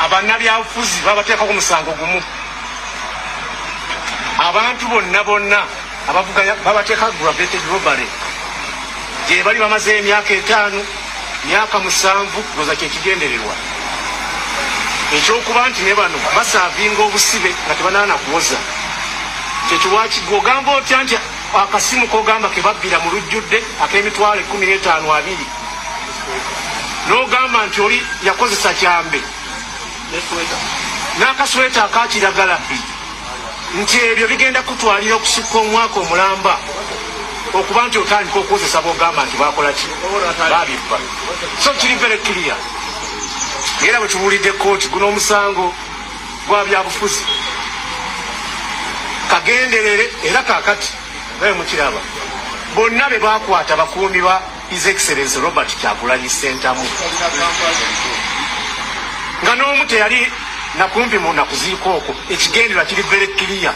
abannabyabufuzi babateekako musango gumu. Abantu bonna abavuga babateeka aggravated robbery. Gye bali bamaze emyaka 5, myaka 7 ngoza kyekigendererwa. Ekyokuba nti ne bano basaavinga obusibe nga tebanaana kuwoza. Kyekiwaki gogamba otya nti akasimu kogamba kebabbira mu lujjudde ak'emitwalo 15-20. N'ogamba nti oli yakozesa kyambe n'akasweta akakiragala nti ebyo bigenda kutwalira okusukka omwaka omulamba okuba nti otandika okukozesa b'ogamba nti bakola ki babibba. So kiri very clear. Era bwe tubuulidde kkooti guno omusango gwa byabufuzi kagenderere era kaakati naye mukiraba bonna be bakwata bakuumi ba His Excellency Robert Kyagulanyi Ssentamu nga n'omu teyali nakumpi mu nakuziika okwo. Ekigendererwa kiri very clear.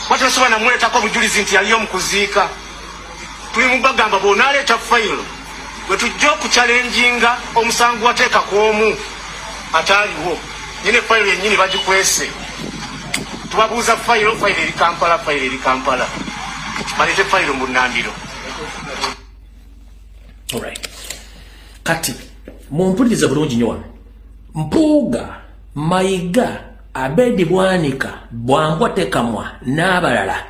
Watasobola namuleetako obujulizi nti yaliyo mu kuziika. Tuli mu bagamba bw'onaaleeta fayiro bwe tujja okucyalenjinga omusango wateeka ku omu ataaliwo nyine fayiro yennyini bagikwese. Tubabuuza fayiro eri Kampala, fayiro eri Kampala. Baleete fayiro mu Nnambiro. Alright. Kati mumpuliriza bulungi nnyo wano. Mpuuga, Mayiga, Abedi Bwanika, Bwambwa Tekamwa n'abalala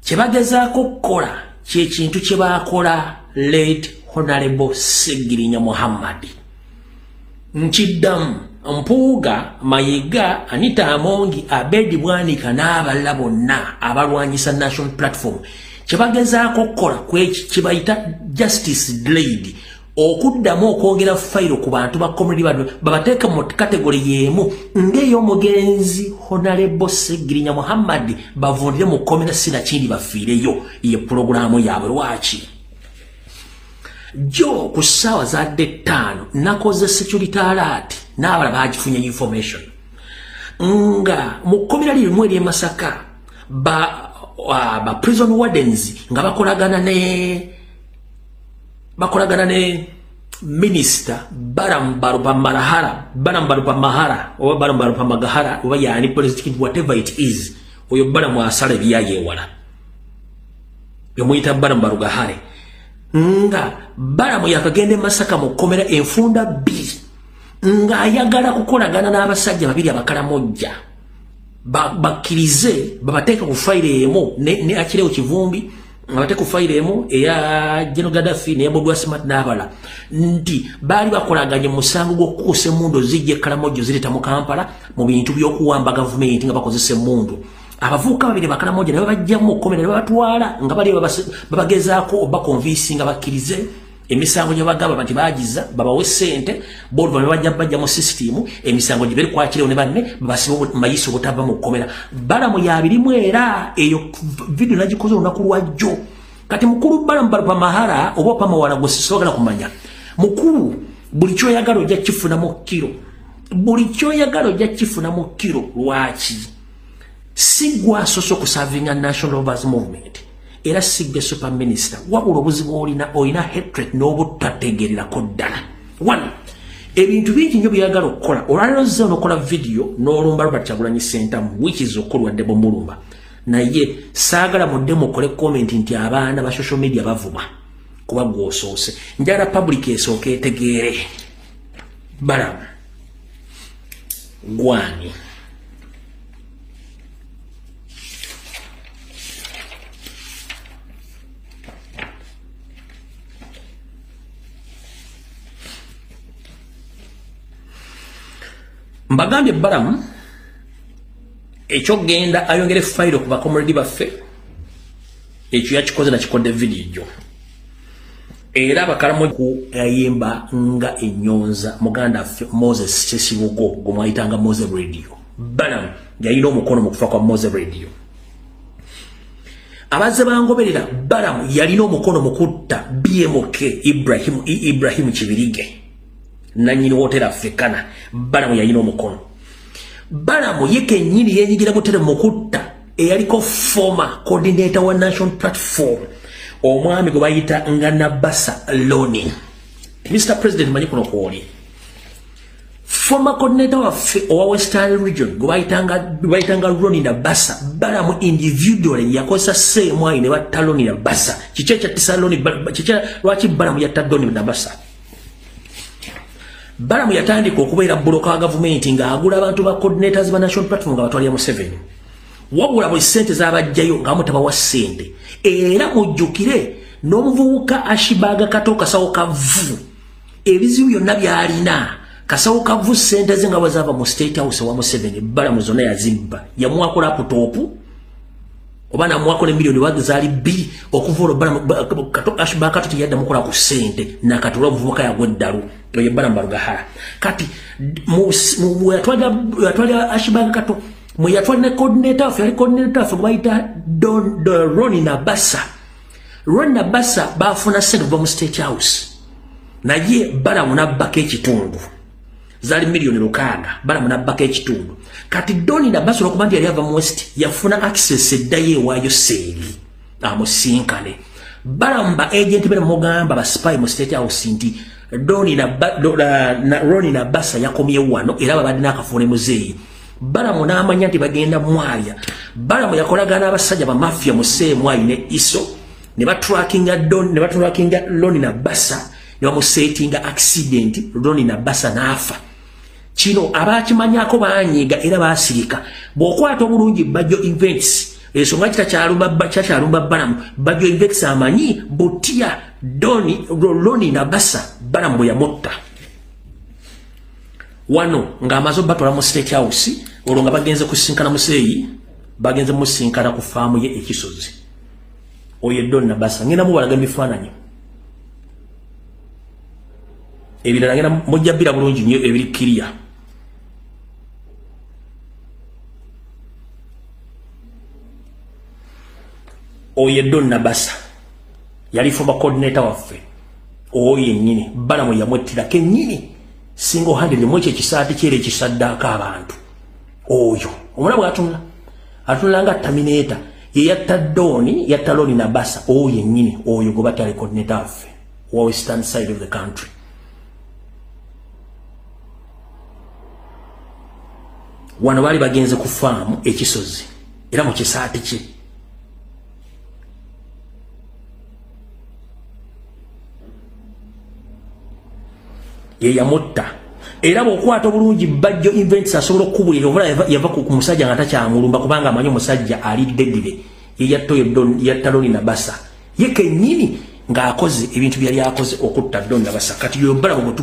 kyebagezaako okukola kyekintu kye baakola late Honorable Ssegirinya Muhammad. Nkiddamu Mpuuga, Mayiga, Anita Amongi, Abedi Bwanika n'abalala bonna abalwanyisa National Platform kyebagezaako okukola kye bayita justice delayed okuddamu okwongera fayiro ku bantu ba community bano babateeka mu kategori y'emu ng'ey'omugenzi Honorable Ssegirinya Muhammad bavundire mu komera sina kindi bafiireyo ye pulogulaamu yaabwe. Lwaki jo ku ssaawa za 5 nakoze security alert n'abala baagifunye information nga mu komera limu eri e Masaka ba prison wardens nga bakolagana ne Minister Barambarupa Mahara oba Barambarupa Magahara oba yani political whatever it is oyo Baramu asala byayewala yomuyita Barambaru Gahare nga Baramu yakagende Masaka mu komera enfunda B nga ayagala kukolagana n'abasajja babiri abakalamojja bakkirize babateeka ku fayiro emu ne Akirewo Kivumbi babateeka ku fayiro emu eya General Gaddafi ne Bobi Smart n'abala nti baali bakolaganye musango gw'okukuusa emmundu zijja ekkalamojjo zireeta mu Kampala mu bintu by'okuwamba gavumenti nga bakozesa emmundu. Abavubuka babiri bakalamojjo ne babajjamu okkomera ne babatwala nga bali babagezaako obakonvinsi nga bakkirize emisango gye bagamba nti baagiza babawe ssente boolva ne bajja mu sisitimu emisango gye beri kwakirewo ne banne babasiba mayisa obutava mu kkomera. Balamu yabirimu era eyo video nagikoze olunaku lwajjo. Kati mukulu Balamu Barupa Mahara oba Opamawala gwe sisobola kumanya mukulu buli kyoyagala ojja kifuna mu kiro. Buli kyoyagala ojja kifuna mu kiro. Lwaki si gwasoose okusavinga National Lovers Movement era sigge super minister wabula obuzibu olina hatred n'obutategererako ddala. One, ebintu bingi nnyo byagala okukola olwalero zze onokola video n'olumba Robert Kyagulanyi Ssentamu which is okolwadde bomulumba naye saagala mudde mukole comment nti abaana ba social media bavuba kuba gwosoose. Njala public esooka etegeere Balamu gwani mbagambye Balamu ekyogenda ayongere fayiro ku bakomredi baffe ekyo yakikoze nakikodde video era abakalamu ku ayimba nga enyonza muganda affe Moses Kyesibugo gumwayitanga Moses Radio. Balamu yalina omukono mu kufa kwa Moses Radio. Abazze bangoberera Balamu yalina omukono mu kutta BMK Ibrahim Kibirige nanyini wotera Afrikana. Balamu yalina omukono. Balamu yeke nyini yenyigira mutera mu kutta eyaliko former coordinator wa National Platform omwami gwe bayita nga Nabasa Loni. Mr. President manyi kuno kwoli former coordinator of Western region gwaitanga Ronnie Nabassa balamu individually yakosa same ine batta Ronnie Nabassa chichecha tisaloni chichecha lwachi balamu yatta Ronnie Nabassa balamu yatandika okubeera bloka wa government nga agula abantu ba coordinators ba national platform nga batwalya mu 7 wabula bwe sente zabajjayo nga mutaba wa sente era mujjukire n'omuvubuka Ashibaga Katoka Kasawo Kavu ebizibu byonna byalina Kasawo Kavu sente zinga bazava mu State House wa mu 7 balamu zona yazimba yamwako laptop obana mwako ne milioni wagizali B okuvolo balamu Katoka Ashibaga Katoka yadda mukola ku sente na katula muvubuka yagweddalu oye balamu Barugahara kati mu yatwalya Ashibaga Katoka mu yatwalya coordinator of baita Ronnie Nabassa Ronnie Nabassa bafuna sente mu State House naye balamu nabbako ekitundu zali milioni 6 balamu nabbako ekitundu kati Ronnie Nabassa okubandi yali ava mu West yafuna access eddaye waayo seeri amusinkane balamu ba agent bene mugamba ba spy mu State House nti Ronnie Nabassa yakomye wano era babadde nakafune muzeeyi balamu n'amanya nti bagenda mwalya balamu yakolagana abasajja ba mafia mu seemwayi ne iso ne batrackinga Ronnie Nabassa ne bamusetinga accident Ronnie Nabassa n'afa kino abakimanyako banyiga era basirika bw'okwata obulungi Bajjo Events ensonga kitakyalumba balamu Bajjo Events amanyi butya Ronnie Nabassa balamu bwe yamutta wano ng'amaze batwala mu State House olwo nga bagenze kusinkana museeyi bagenze musinkana ku faamu ye ekisozi oye Ronnie Nabassa ngenda mubalaga emifaananyi ebirala ngenda mujjabira bulungi nnyo ebiri kiriya oye Ronnie Nabassa yali former coordinator waffe oye nnyini balamu yamwettirako ennyini single handedly mu ekyo ekisaati kyera ekisaddaako abantu oyo omulamu atunula nga terminator ye yatta Ronnie Nabassa oyo ennyini oyo gwe batali coordinator waffe wa western side of the country wano baali bagenze ku faamu ekisozi era mu kisaati kye ye yamutta era bw'okwata obulungi Bajjo Events asobola okukubulira omulala yava ku musajja nga takyamulumba kubanga amanyi omusajja ali deddire ye yatta Ronnie Nabassa ye kennyini ng'akoze ebintu byali akoze okutta Ronnie Nabassa kati yo balamu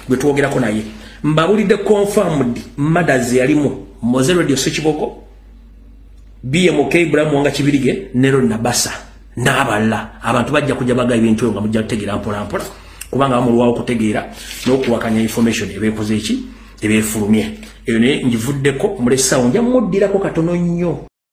gwe twogerako naye mbabulidde confirmed murders yalimu Moze Radio Sekibogo BMK Bulamu Wanga Kibirige ne Ronnie Nabassa n'abalala abantu bajja kujja baga ebintu nga mujja kutegeera mpola kubanga amulwawo kutegeera n'okuwakanya information ebeekoze eki ebeefulumye eyo ne njivuddeko mulessawo nja muddirako katono nnyo